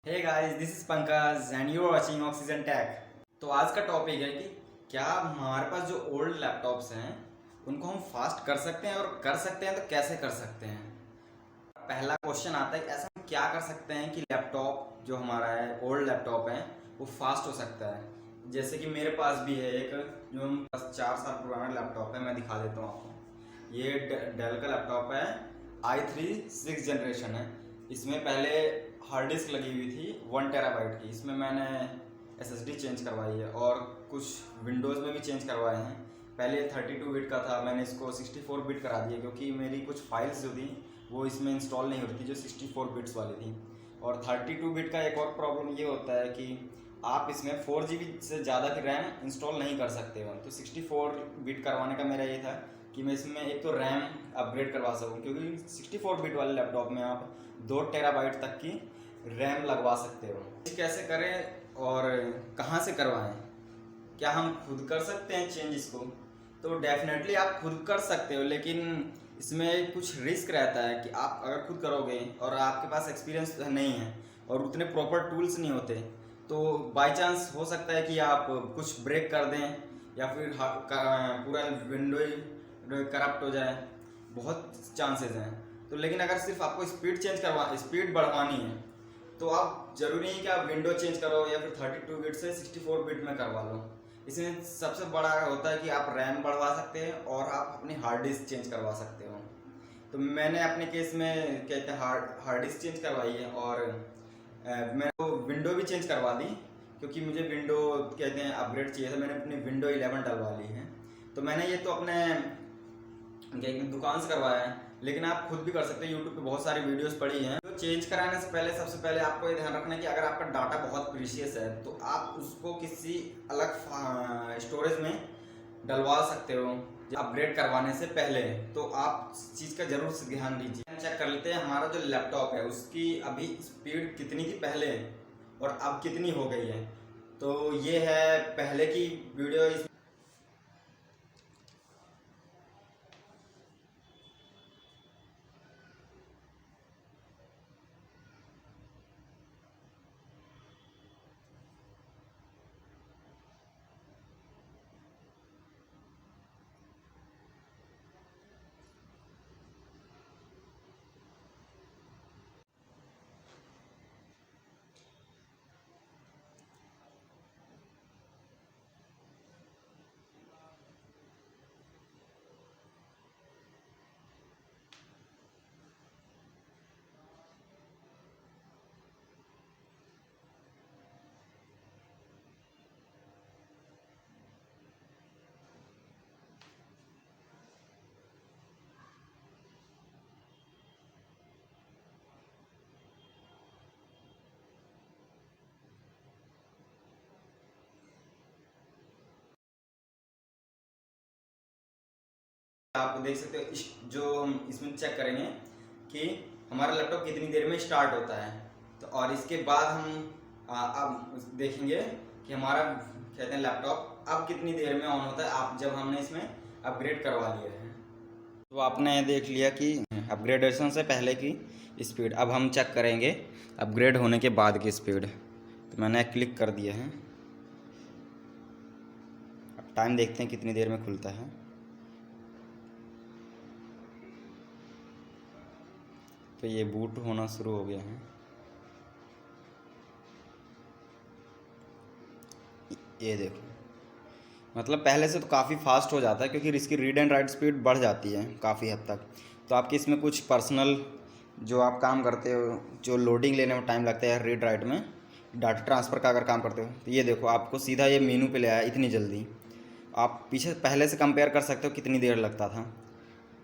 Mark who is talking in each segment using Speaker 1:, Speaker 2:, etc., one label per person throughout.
Speaker 1: Hey guys, this is Pankaj and you are watching Oxygen Tech. तो आज का topic है कि क्या हमारे पास जो ओल्ड लैपटॉप्स हैं उनको हम फास्ट कर सकते हैं, और कर सकते हैं तो कैसे कर सकते हैं। पहला क्वेश्चन आता है, ऐसा हम क्या कर सकते हैं कि लैपटॉप जो हमारा है, ओल्ड लैपटॉप है, वो फास्ट हो सकता है। जैसे कि मेरे पास भी है एक जो बस 4 साल पुराना लैपटॉप है, मैं दिखा देता हूँ आपको। ये डेल का लैपटॉप है, i3 6th जनरेशन है। इसमें पहले हार्ड डिस्क लगी हुई थी 1 टेराबाइट की। इसमें मैंने SSD चेंज करवाई है और कुछ विंडोज़ में भी चेंज करवाए हैं। पहले 32 बिट का था, मैंने इसको 64 बिट करा दिया क्योंकि मेरी कुछ फाइल्स जो थी वो इसमें इंस्टॉल नहीं हो रही थी, जो 64 बिट्स वाली थी। और 32 बिट का एक और प्रॉब्लम ये होता है कि आप इसमें 4 GB से ज़्यादा की रैम इंस्टॉल नहीं कर सकते हो। तो 64 बिट करवाने का मेरा ये था कि मैं इसमें एक तो रैम अपग्रेड करवा सकूं, क्योंकि 64 बिट वाले लैपटॉप में आप 2 टेराबाइट तक की रैम लगवा सकते हो। कैसे करें और कहाँ से करवाएं, क्या हम खुद कर सकते हैं चेंज इसको? तो डेफिनेटली आप खुद कर सकते हो, लेकिन इसमें कुछ रिस्क रहता है कि आप अगर खुद करोगे और आपके पास एक्सपीरियंस नहीं है और उतने प्रॉपर टूल्स नहीं होते, तो बाय चांस हो सकता है कि आप कुछ ब्रेक कर दें या फिर पूरा विंडो ही करप्ट हो जाए। बहुत चांसेस हैं। तो लेकिन अगर सिर्फ आपको स्पीड बढ़वानी है, तो आप जरूरी नहीं कि आप विंडो चेंज करो या फिर 32 बिट से 64 बिट में करवा लो। इसमें सबसे बड़ा होता है कि आप रैम बढ़वा सकते हैं और आप अपनी हार्ड डिस्क चेंज करवा सकते हो। तो मैंने अपने केस में कहते हैं हार्ड डिस्क चेंज करवाई है, और मैं तो विंडो भी चेंज करवा दी क्योंकि मुझे विंडो कहते हैं अपग्रेड चाहिए था। मैंने अपनी विंडो 11 डलवा ली है। तो मैंने ये तो अपने दुकान से करवाया है, लेकिन आप खुद भी कर सकते हैं। यूट्यूब पे बहुत सारी वीडियोस पड़ी हैं। तो चेंज कराने से पहले सबसे पहले आपको ये ध्यान रखना है कि अगर आपका डाटा बहुत प्रीशियस है तो आप उसको किसी अलग स्टोरेज में डलवा सकते हो अपग्रेड करवाने से पहले। तो आप इस चीज़ का जरूर से ध्यान दीजिए। हम चेक कर लेते हैं हमारा जो लैपटॉप है उसकी अभी स्पीड कितनी थी पहले और अब कितनी हो गई है। तो ये है पहले की वीडियो। आप देख सकते हो जो हम इसमें चेक करेंगे कि हमारा लैपटॉप कितनी देर में स्टार्ट होता है। तो और इसके बाद हम अब देखेंगे कि हमारा कहते हैं लैपटॉप अब कितनी देर में ऑन होता है, आप जब हमने इसमें अपग्रेड करवा लिया है। तो आपने देख लिया कि अपग्रेडेशन से पहले की स्पीड। अब हम चेक करेंगे अपग्रेड होने के बाद की स्पीड। तो मैंने क्लिक कर दिया है। अब टाइम देखते हैं कितनी देर में खुलता है। तो ये बूट होना शुरू हो गया है। ये देखो, मतलब पहले से तो काफ़ी फास्ट हो जाता है क्योंकि इसकी रीड एंड राइट स्पीड बढ़ जाती है काफ़ी हद तक। तो आपके इसमें कुछ पर्सनल जो आप काम करते हो, जो लोडिंग लेने में टाइम लगता है रीड राइट में, डाटा ट्रांसफ़र का अगर काम करते हो, तो ये देखो आपको सीधा ये मेनू पे ले आया इतनी जल्दी। आप पीछे पहले से कंपेयर कर सकते हो कितनी देर लगता था।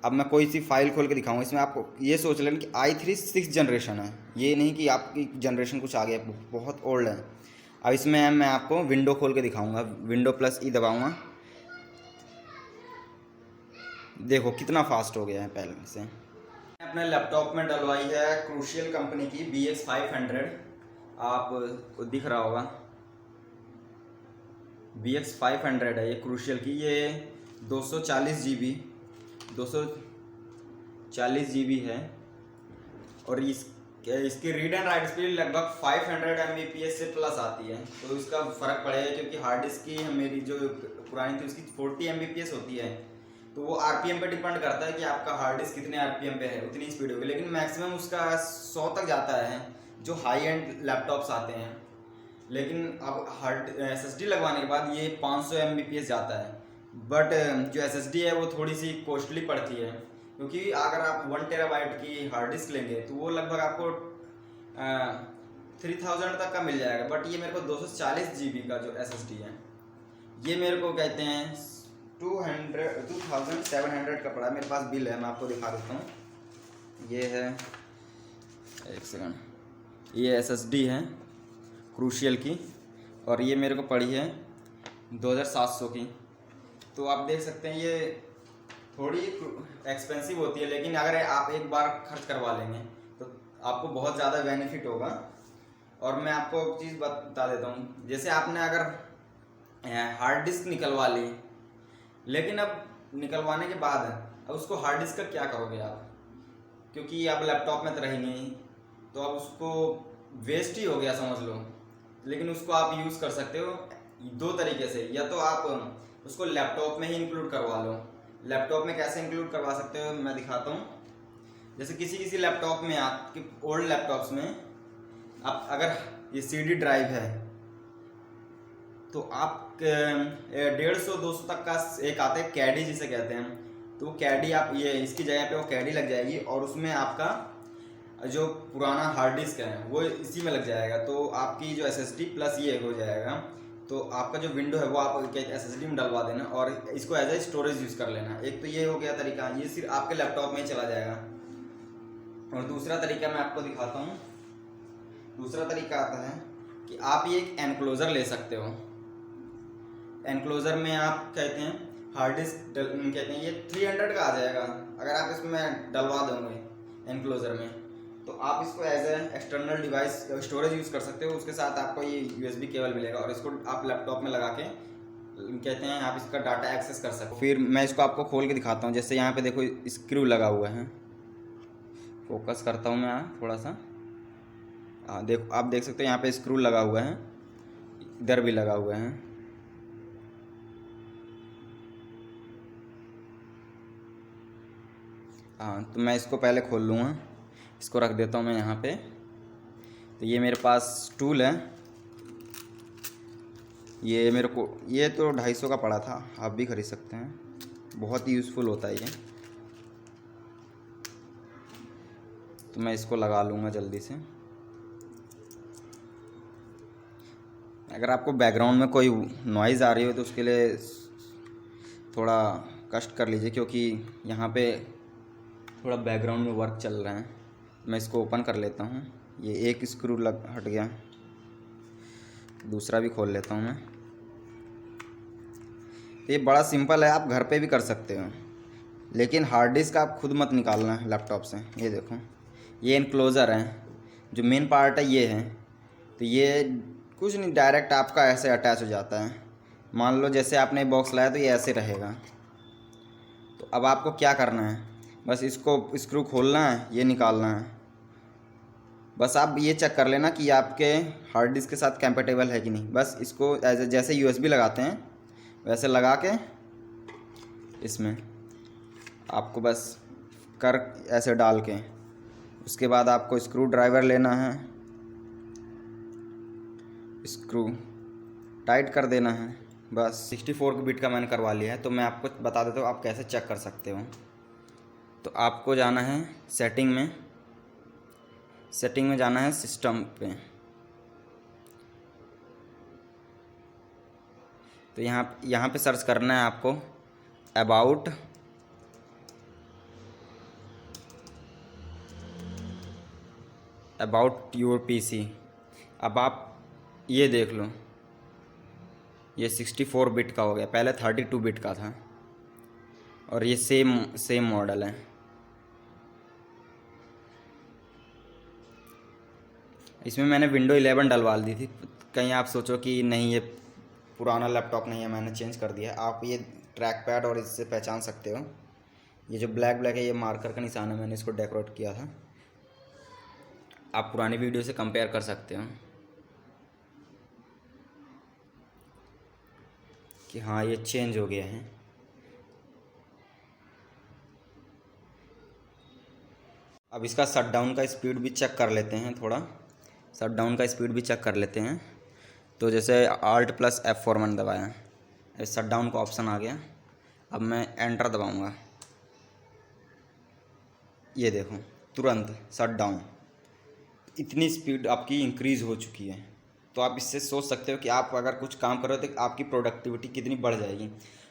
Speaker 1: अब मैं कोई सी फाइल खोल के दिखाऊँ, इसमें आपको ये सोच लें कि i3 6th जनरेशन है, ये नहीं कि आपकी जनरेशन कुछ आगे बहुत ओल्ड है। अब इसमें मैं आपको विंडो खोल के दिखाऊंगा, विंडो प्लस ई दबाऊंगा। देखो कितना फास्ट हो गया है पहले से। मैंने अपने लैपटॉप में डलवाई है क्रूशियल कंपनी की BX500। आपको दिख रहा होगा BX500 है ये क्रूशियल की। ये 240 GB है और इस इसकी रीड एंड राइट स्पीड लगभग 500 Mbps से प्लस आती है, तो इसका फ़र्क पड़ेगा क्योंकि हार्ड डिस्क की मेरी जो पुरानी थी उसकी 40 Mbps होती है। तो वो आरपीएम पे डिपेंड करता है कि आपका हार्ड डिस्क कितने आरपीएम पे है, उतनी स्पीड होगी, लेकिन मैक्सिमम उसका 100 तक जाता है जो हाई एंड लैपटॉप्स आते हैं। लेकिन अब हार्ड SSD लगवाने के बाद ये 500 Mbps जाता है। बट जो SSD है वो थोड़ी सी कॉस्टली पड़ती है, क्योंकि अगर आप 1 टेराबाइट की हार्ड डिस्क लेंगे तो वो लगभग आपको 3000 तक का मिल जाएगा। बट ये मेरे को 240 GB का जो SSD है ये मेरे को कहते हैं 2700 का पड़ा। मेरे पास बिल है, मैं आपको दिखा देता हूँ। ये है, एक सेकंड, ये SSD है क्रूशियल की, और ये मेरे को पड़ी है 2700 की। तो आप देख सकते हैं ये थोड़ी एक्सपेंसिव होती है, लेकिन अगर आप एक बार खर्च करवा लेंगे तो आपको बहुत ज़्यादा बेनिफिट होगा। और मैं आपको एक चीज़ बता देता हूँ, जैसे आपने अगर हार्ड डिस्क निकलवा ली, लेकिन अब निकलवाने के बाद अब उसको हार्ड डिस्क का क्या करोगे आप, क्योंकि आप लैपटॉप में तो रहेंगे ही, तो अब उसको वेस्ट ही हो गया समझ लो। लेकिन उसको आप यूज़ कर सकते हो दो तरीके से, या तो आप उसको लैपटॉप में ही इंक्लूड करवा लो। लैपटॉप में कैसे इंक्लूड करवा सकते हो मैं दिखाता हूँ। जैसे किसी लैपटॉप में, आपके ओल्ड लैपटॉप्स में आप अगर ये CD ड्राइव है तो आप 150-200 तक का एक आता है कैडी जिसे कहते हैं, तो वो कैडी आप ये इसकी जगह पे वो कैडी लग जाएगी, और उसमें आपका जो पुराना हार्ड डिस्क है वो इसी में लग जाएगा। तो आपकी जो SSD प्लस ये हो जाएगा, तो आपका जो विंडो है वो आप SSD में डलवा देना और इसको एज ए स्टोरेज यूज़ कर लेना। एक तो ये हो गया तरीका, ये सिर्फ आपके लैपटॉप में ही चला जाएगा। और दूसरा तरीका मैं आपको दिखाता हूँ। दूसरा तरीका आता है कि आप ये एक एनक्लोज़र ले सकते हो। एनक्लोज़र में आप कहते हैं हार्ड डिस्क कहते हैं, ये 300 का आ जाएगा अगर आप इसमें डलवा दोगे एनक्लोज़र में, तो आप इसको as a external device storage use कर सकते हो। उसके साथ आपको ये USB केबल मिलेगा और इसको आप लैपटॉप में लगा के कहते हैं आप इसका डाटा एक्सेस कर सकते हो। फिर मैं इसको आपको खोल के दिखाता हूँ। जैसे यहाँ पे देखो स्क्रू लगा हुआ है, फोकस करता हूँ मैं यहाँ थोड़ा सा, देखो आप देख सकते हो यहाँ पे स्क्रू लगा हुआ है, इधर भी लगा हुआ है। तो मैं इसको पहले खोल लूँगा, इसको रख देता हूँ मैं यहाँ पे। तो ये मेरे पास टूल है, ये मेरे को ये तो 250 का पड़ा था, आप भी खरीद सकते हैं, बहुत ही यूज़फुल होता है ये। तो मैं इसको लगा लूँगा जल्दी से। अगर आपको बैकग्राउंड में कोई नॉइज़ आ रही हो तो उसके लिए थोड़ा कष्ट कर लीजिए, क्योंकि यहाँ पे थोड़ा बैकग्राउंड में वर्क चल रहा है। मैं इसको ओपन कर लेता हूँ। ये एक स्क्रू हट गया, दूसरा भी खोल लेता हूँ मैं। ये बड़ा सिंपल है, आप घर पे भी कर सकते हो, लेकिन हार्ड डिस्क आप खुद मत निकालना लैपटॉप से। ये देखो, ये एनक्लोज़र है, जो मेन पार्ट है ये है। तो ये कुछ नहीं, डायरेक्ट आपका ऐसे अटैच हो जाता है। मान लो जैसे आपने बॉक्स लाया तो ये ऐसे रहेगा। तो अब आपको क्या करना है, बस इसको स्क्रू खोलना है, ये निकालना है। बस आप ये चेक कर लेना कि आपके हार्ड डिस्क के साथ कंपैटिबल है कि नहीं। बस इसको जैसे USB लगाते हैं वैसे लगा के इसमें आपको बस कर ऐसे डाल के, उसके बाद आपको स्क्रू ड्राइवर लेना है, स्क्रू टाइट कर देना है। बस 64 बिट का मैंने करवा लिया है। तो मैं आपको बता देता हूँ आप कैसे चेक कर सकते हो। तो आपको जाना है सेटिंग में, सेटिंग में जाना है सिस्टम पे। तो यहाँ पे सर्च करना है आपको अबाउट योर PC। अब आप ये देख लो, ये 64 बिट का हो गया, पहले 32 बिट का था, और ये सेम मॉडल है। इसमें मैंने विंडो 11 डलवा दी थी। कहीं आप सोचो कि नहीं ये पुराना लैपटॉप नहीं है, मैंने चेंज कर दिया है। आप ये ट्रैक पैड और इससे पहचान सकते हो। ये जो ब्लैक है ये मार्कर का निशान है, मैंने इसको डेकोरेट किया था। आप पुरानी वीडियो से कंपेयर कर सकते हो कि हाँ ये चेंज हो गया है। अब इसका शट डाउन का स्पीड भी चेक कर लेते हैं, थोड़ा शट डाउन का स्पीड भी चेक कर लेते हैं। तो जैसे Alt+F4 मैंने दबाया, शट डाउन का ऑप्शन आ गया। अब मैं एंटर दबाऊंगा, ये देखो तुरंत शट डाउन, इतनी स्पीड आपकी इंक्रीज़ हो चुकी है। तो आप इससे सोच सकते हो कि आप अगर कुछ काम करो तो आपकी प्रोडक्टिविटी कितनी बढ़ जाएगी।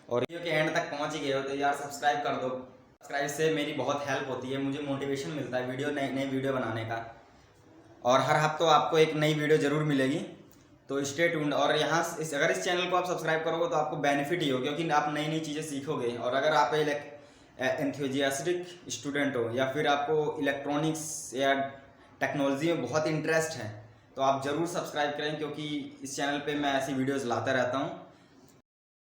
Speaker 1: और वीडियो के एंड तक पहुंच ही गए हो तो यार सब्सक्राइब कर दो। सब्सक्राइब से मेरी बहुत हेल्प होती है, मुझे मोटिवेशन मिलता है नई नई वीडियो बनाने का। और हर हफ्ते आपको एक नई वीडियो ज़रूर मिलेगी, तो स्टे ट्यून्ड। और अगर इस चैनल को आप सब्सक्राइब करोगे तो आपको बेनिफिट ही हो, क्योंकि आप नई नई चीज़ें सीखोगे। और अगर आप एंथुजियास्टिक स्टूडेंट हो या फिर आपको इलेक्ट्रॉनिक्स या टेक्नोलॉजी में बहुत इंटरेस्ट है तो आप ज़रूर सब्सक्राइब करें, क्योंकि इस चैनल पे मैं ऐसी वीडियोस लाता रहता हूँ।